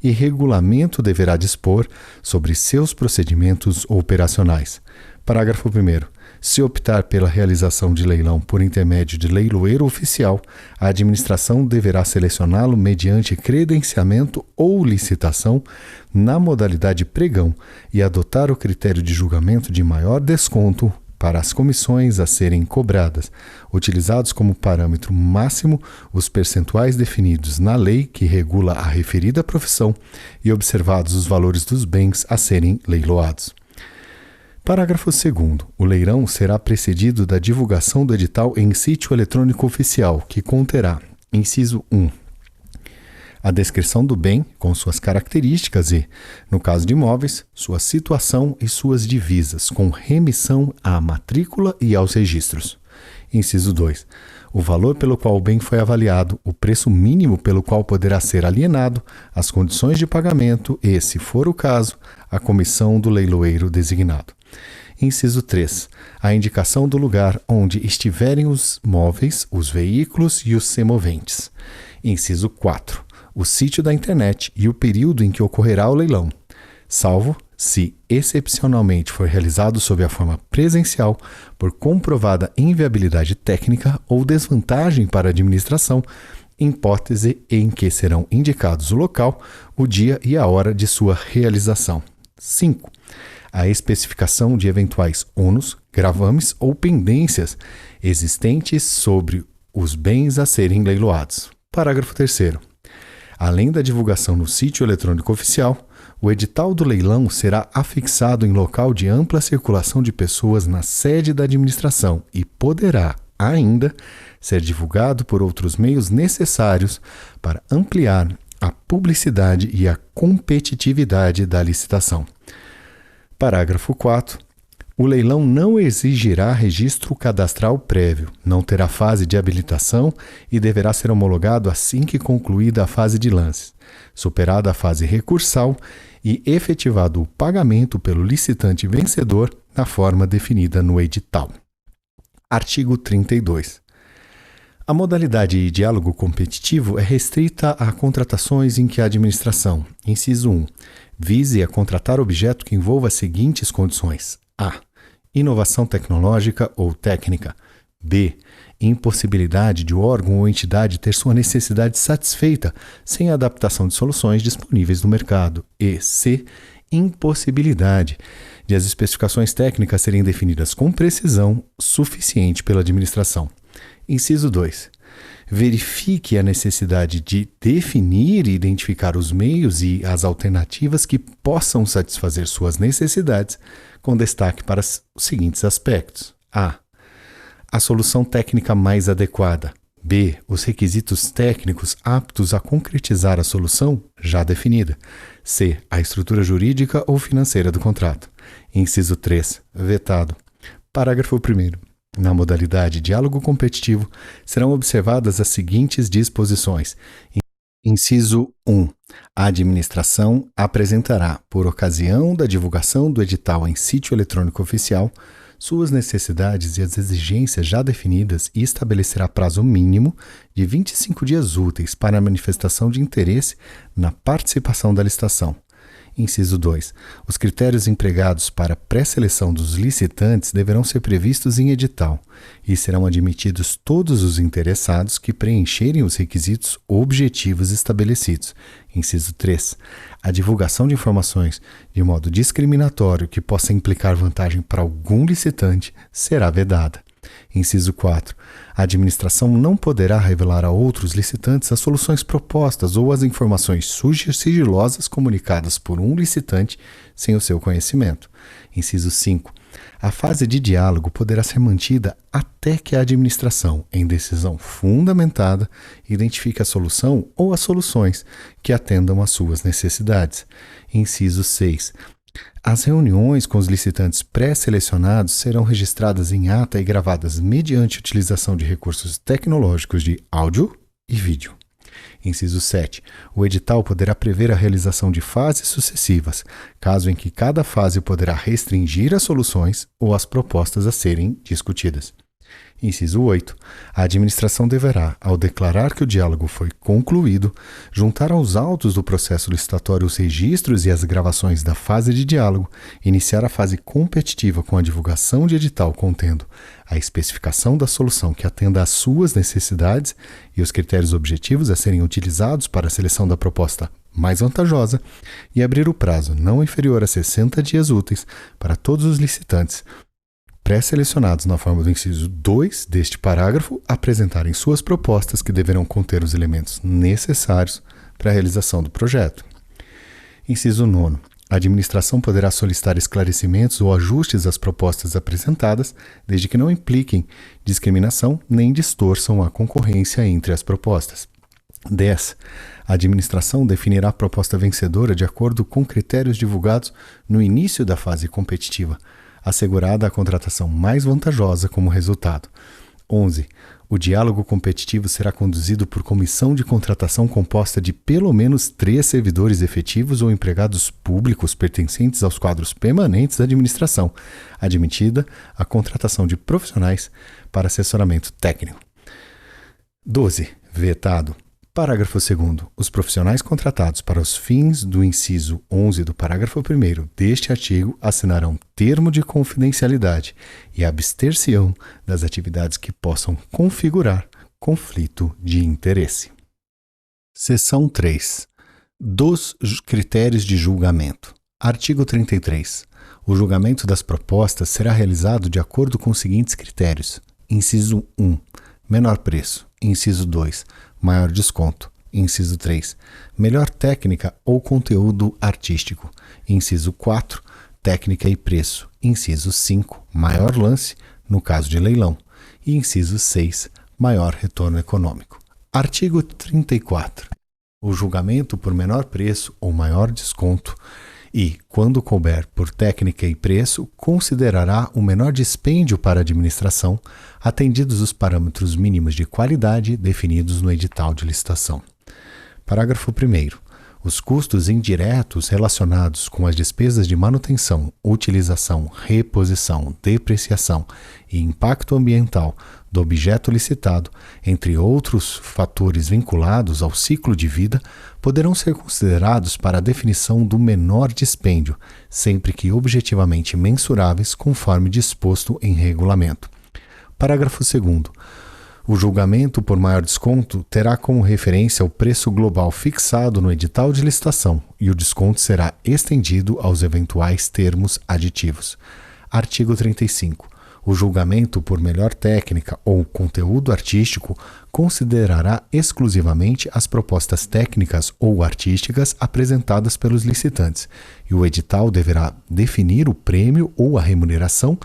e regulamento deverá dispor sobre seus procedimentos operacionais. Parágrafo 1º. Se optar pela realização de leilão por intermédio de leiloeiro oficial, a administração deverá selecioná-lo mediante credenciamento ou licitação na modalidade pregão e adotar o critério de julgamento de maior desconto para as comissões a serem cobradas, utilizados como parâmetro máximo os percentuais definidos na lei que regula a referida profissão e observados os valores dos bens a serem leiloados. Parágrafo 2º. O leilão será precedido da divulgação do edital em sítio eletrônico oficial, que conterá, inciso 1, a descrição do bem com suas características e, no caso de imóveis, sua situação e suas divisas, com remissão à matrícula e aos registros. Inciso 2. O valor pelo qual o bem foi avaliado, o preço mínimo pelo qual poderá ser alienado, as condições de pagamento e, se for o caso, a comissão do leiloeiro designado. Inciso 3. A indicação do lugar onde estiverem os móveis, os veículos e os semoventes. Inciso 4. O sítio da internet e o período em que ocorrerá o leilão, salvo se excepcionalmente for realizado sob a forma presencial por comprovada inviabilidade técnica ou desvantagem para a administração, hipótese em que serão indicados o local, o dia e a hora de sua realização. 5. A especificação de eventuais ônus, gravames ou pendências existentes sobre os bens a serem leiloados. Parágrafo 3º. Além da divulgação no sítio eletrônico oficial, o edital do leilão será afixado em local de ampla circulação de pessoas na sede da administração e poderá, ainda, ser divulgado por outros meios necessários para ampliar a publicidade e a competitividade da licitação. Parágrafo 4. O leilão não exigirá registro cadastral prévio, não terá fase de habilitação e deverá ser homologado assim que concluída a fase de lances, superada a fase recursal e efetivado o pagamento pelo licitante vencedor na forma definida no edital. Artigo 32. A modalidade de diálogo competitivo é restrita a contratações em que a administração, inciso 1, vise a contratar objeto que envolva as seguintes condições: A. Inovação tecnológica ou técnica. B. Impossibilidade de órgão ou entidade ter sua necessidade satisfeita sem adaptação de soluções disponíveis no mercado. E C. Impossibilidade de as especificações técnicas serem definidas com precisão suficiente pela administração. Inciso 2. Verifique a necessidade de definir e identificar os meios e as alternativas que possam satisfazer suas necessidades, com destaque para os seguintes aspectos: A. A solução técnica mais adequada. B. Os requisitos técnicos aptos a concretizar a solução já definida. C. A estrutura jurídica ou financeira do contrato. Inciso 3. Vetado. Parágrafo 1º. Na modalidade diálogo competitivo, serão observadas as seguintes disposições. Inciso 1. A administração apresentará, por ocasião da divulgação do edital em sítio eletrônico oficial, suas necessidades e as exigências já definidas e estabelecerá prazo mínimo de 25 dias úteis para a manifestação de interesse na participação da licitação. Inciso 2. Os critérios empregados para pré-seleção dos licitantes deverão ser previstos em edital e serão admitidos todos os interessados que preencherem os requisitos objetivos estabelecidos. Inciso 3. A divulgação de informações de modo discriminatório que possa implicar vantagem para algum licitante será vedada. Inciso 4. A administração não poderá revelar a outros licitantes as soluções propostas ou as informações sigilosas comunicadas por um licitante sem o seu conhecimento. Inciso 5. A fase de diálogo poderá ser mantida até que a administração, em decisão fundamentada, identifique a solução ou as soluções que atendam às suas necessidades. Inciso 6. As reuniões com os licitantes pré-selecionados serão registradas em ata e gravadas mediante utilização de recursos tecnológicos de áudio e vídeo. Inciso 7. O edital poderá prever a realização de fases sucessivas, caso em que cada fase poderá restringir as soluções ou as propostas a serem discutidas. Inciso 8. A administração deverá, ao declarar que o diálogo foi concluído, juntar aos autos do processo licitatório os registros e as gravações da fase de diálogo, iniciar a fase competitiva com a divulgação de edital contendo a especificação da solução que atenda às suas necessidades e os critérios objetivos a serem utilizados para a seleção da proposta mais vantajosa e abrir o prazo não inferior a 60 dias úteis para todos os licitantes pré-selecionados na forma do inciso 2 deste parágrafo apresentarem suas propostas que deverão conter os elementos necessários para a realização do projeto. Inciso 9. A administração poderá solicitar esclarecimentos ou ajustes às propostas apresentadas, desde que não impliquem discriminação nem distorçam a concorrência entre as propostas. 10. A administração definirá a proposta vencedora de acordo com critérios divulgados no início da fase competitiva, assegurada a contratação mais vantajosa como resultado. 11. O diálogo competitivo será conduzido por comissão de contratação composta de pelo menos 3 servidores efetivos ou empregados públicos pertencentes aos quadros permanentes da administração, admitida a contratação de profissionais para assessoramento técnico. 12. Vetado. Parágrafo 2º. Os profissionais contratados para os fins do inciso 11 do parágrafo 1º deste artigo assinarão termo de confidencialidade e abster-se-ão das atividades que possam configurar conflito de interesse. Seção 3. Dos critérios de julgamento. Artigo 33. O julgamento das propostas será realizado de acordo com os seguintes critérios. Inciso 1. Menor preço. Inciso 2. Maior desconto. Inciso 3. Melhor técnica ou conteúdo artístico. Inciso 4. Técnica e preço. Inciso 5. Maior lance, no caso de leilão. E inciso 6. Maior retorno econômico. Artigo 34. O julgamento por menor preço ou maior desconto e, quando couber por técnica e preço, considerará o menor dispêndio para a administração, atendidos os parâmetros mínimos de qualidade definidos no edital de licitação. Parágrafo 1º. Os custos indiretos relacionados com as despesas de manutenção, utilização, reposição, depreciação e impacto ambiental do objeto licitado, entre outros fatores vinculados ao ciclo de vida, poderão ser considerados para a definição do menor dispêndio, sempre que objetivamente mensuráveis conforme disposto em regulamento. Parágrafo 2º. O julgamento por maior desconto terá como referência o preço global fixado no edital de licitação e o desconto será estendido aos eventuais termos aditivos. Artigo 35. O julgamento por melhor técnica ou conteúdo artístico considerará exclusivamente as propostas técnicas ou artísticas apresentadas pelos licitantes, e o edital deverá definir o prêmio ou a remuneração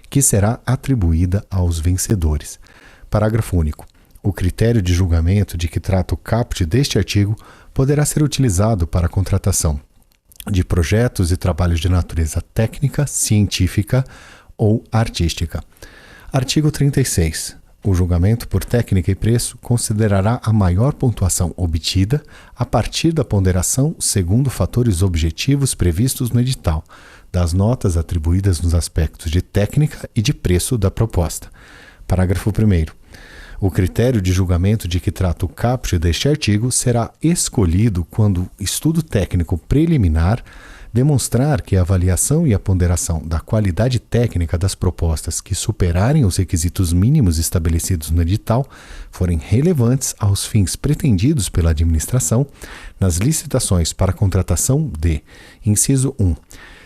que será atribuída aos vencedores. Parágrafo único. O critério de julgamento de que trata o caput deste artigo poderá ser utilizado para a contratação de projetos e trabalhos de natureza técnica, científica ou artística. Artigo 36. O julgamento por técnica e preço considerará a maior pontuação obtida a partir da ponderação segundo fatores objetivos previstos no edital, das notas atribuídas nos aspectos de técnica e de preço da proposta. Parágrafo 1º. O critério de julgamento de que trata o caput deste artigo será escolhido quando o estudo técnico preliminar demonstrar que a avaliação e a ponderação da qualidade técnica das propostas que superarem os requisitos mínimos estabelecidos no edital forem relevantes aos fins pretendidos pela administração nas licitações para contratação de, inciso 1,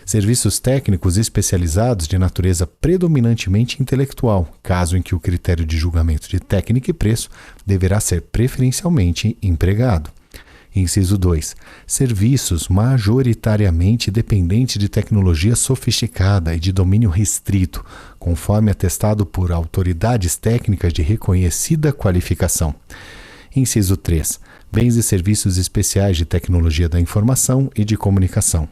serviços técnicos especializados de natureza predominantemente intelectual, caso em que o critério de julgamento de técnica e preço deverá ser preferencialmente empregado. Inciso 2. Serviços majoritariamente dependentes de tecnologia sofisticada e de domínio restrito, conforme atestado por autoridades técnicas de reconhecida qualificação. Inciso 3. Bens e serviços especiais de tecnologia da informação e de comunicação.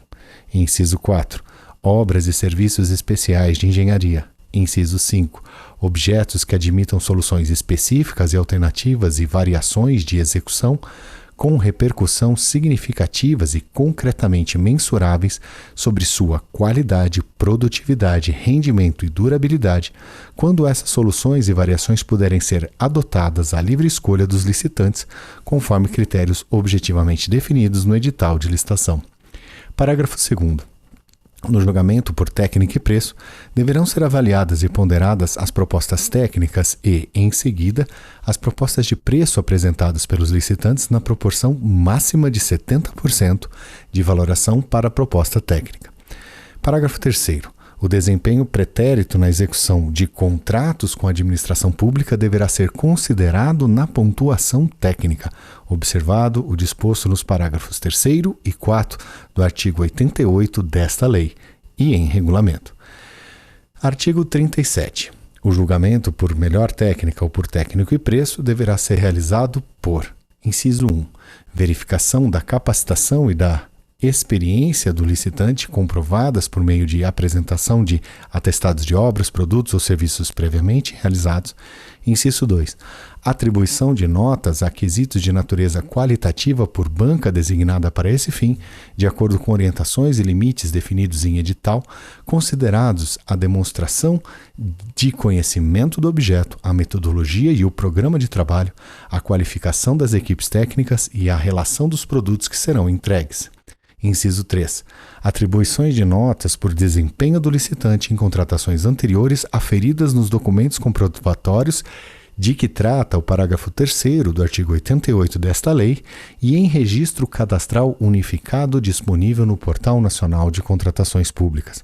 Inciso 4. Obras e serviços especiais de engenharia. Inciso 5. Objetos que admitam soluções específicas e alternativas e variações de execução com repercussão significativas e concretamente mensuráveis sobre sua qualidade, produtividade, rendimento e durabilidade, quando essas soluções e variações puderem ser adotadas à livre escolha dos licitantes, conforme critérios objetivamente definidos no edital de licitação. Parágrafo 2º. No julgamento por técnica e preço, deverão ser avaliadas e ponderadas as propostas técnicas e, em seguida, as propostas de preço apresentadas pelos licitantes na proporção máxima de 70% de valoração para a proposta técnica. Parágrafo 3º. O desempenho pretérito na execução de contratos com a administração pública deverá ser considerado na pontuação técnica, observado o disposto nos parágrafos 3º e 4º do artigo 88 desta lei e em regulamento. Artigo 37. O julgamento por melhor técnica ou por técnico e preço deverá ser realizado por, inciso 1, verificação da capacitação e da experiência do licitante comprovadas por meio de apresentação de atestados de obras, produtos ou serviços previamente realizados. Inciso 2. Atribuição de notas a quesitos de natureza qualitativa por banca designada para esse fim, de acordo com orientações e limites definidos em edital, considerados a demonstração de conhecimento do objeto, a metodologia e o programa de trabalho, a qualificação das equipes técnicas e a relação dos produtos que serão entregues. Inciso 3. Atribuições de notas por desempenho do licitante em contratações anteriores aferidas nos documentos comprobatórios de que trata o parágrafo 3º do artigo 88 desta lei e em registro cadastral unificado disponível no Portal Nacional de Contratações Públicas.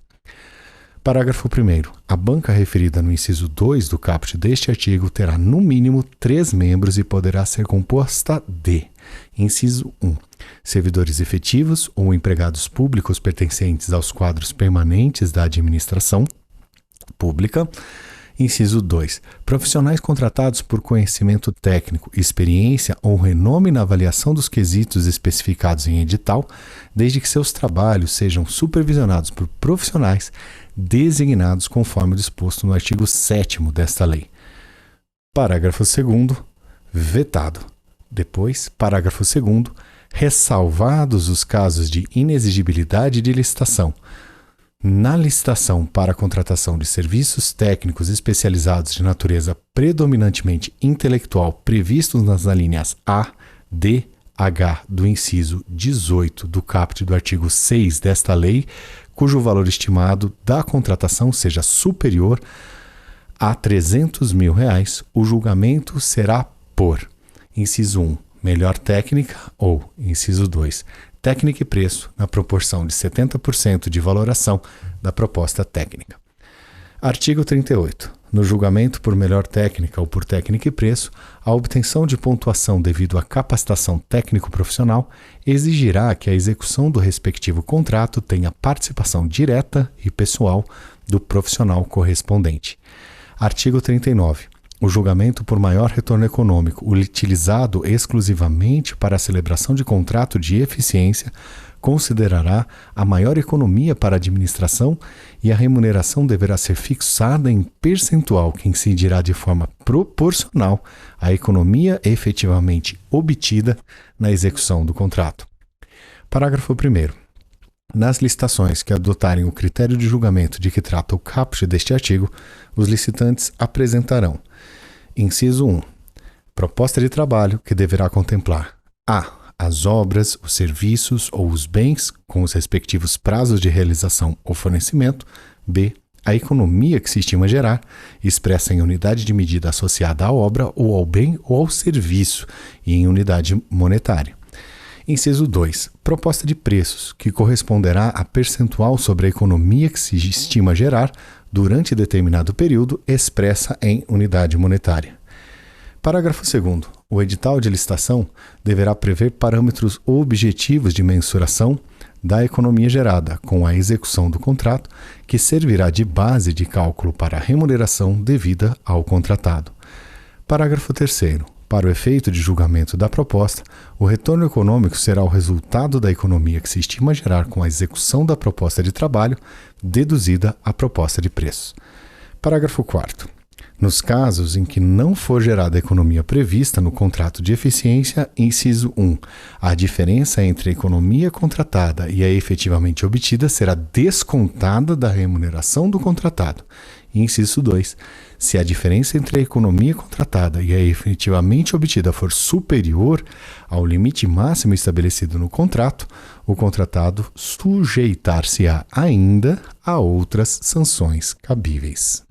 Parágrafo 1º. A banca referida no inciso 2 do caput deste artigo terá no mínimo 3 membros e poderá ser composta de: inciso 1. Servidores efetivos ou empregados públicos pertencentes aos quadros permanentes da administração pública. Inciso 2. Profissionais contratados por conhecimento técnico, experiência ou renome na avaliação dos quesitos especificados em edital, desde que seus trabalhos sejam supervisionados por profissionais designados conforme disposto no artigo 7º desta lei. Parágrafo 2º. Vetado. Depois, parágrafo 2º. Ressalvados os casos de inexigibilidade de licitação. Na licitação para a contratação de serviços técnicos especializados de natureza predominantemente intelectual previstos nas alíneas A, D, H do inciso 18 do caput do artigo 6 desta lei, cujo valor estimado da contratação seja superior a R$ 300 mil, o julgamento será por: inciso 1, melhor técnica ou, inciso 2, técnica e preço na proporção de 70% de valoração da proposta técnica. Artigo 38. No julgamento por melhor técnica ou por técnica e preço, a obtenção de pontuação devido à capacitação técnico-profissional exigirá que a execução do respectivo contrato tenha participação direta e pessoal do profissional correspondente. Artigo 39. O julgamento por maior retorno econômico, utilizado exclusivamente para a celebração de contrato de eficiência, considerará a maior economia para a administração e a remuneração deverá ser fixada em percentual que incidirá de forma proporcional à economia efetivamente obtida na execução do contrato. Parágrafo 1º. Nas licitações que adotarem o critério de julgamento de que trata o caput deste artigo, os licitantes apresentarão: inciso 1. Proposta de trabalho que deverá contemplar a. As obras, os serviços ou os bens com os respectivos prazos de realização ou fornecimento. B. A economia que se estima gerar, expressa em unidade de medida associada à obra ou ao bem ou ao serviço e em unidade monetária. Inciso 2. Proposta de preços, que corresponderá a percentual sobre a economia que se estima gerar durante determinado período, expressa em unidade monetária. Parágrafo 2º. O edital de licitação deverá prever parâmetros objetivos de mensuração da economia gerada com a execução do contrato, que servirá de base de cálculo para a remuneração devida ao contratado. Parágrafo 3º. Para o efeito de julgamento da proposta, o retorno econômico será o resultado da economia que se estima gerar com a execução da proposta de trabalho, deduzida a proposta de preços. Parágrafo 4º. Nos casos em que não for gerada a economia prevista no contrato de eficiência, inciso 1, a diferença entre a economia contratada e a efetivamente obtida será descontada da remuneração do contratado. Inciso 2, se a diferença entre a economia contratada e a efetivamente obtida for superior ao limite máximo estabelecido no contrato, o contratado sujeitar-se-á ainda a outras sanções cabíveis.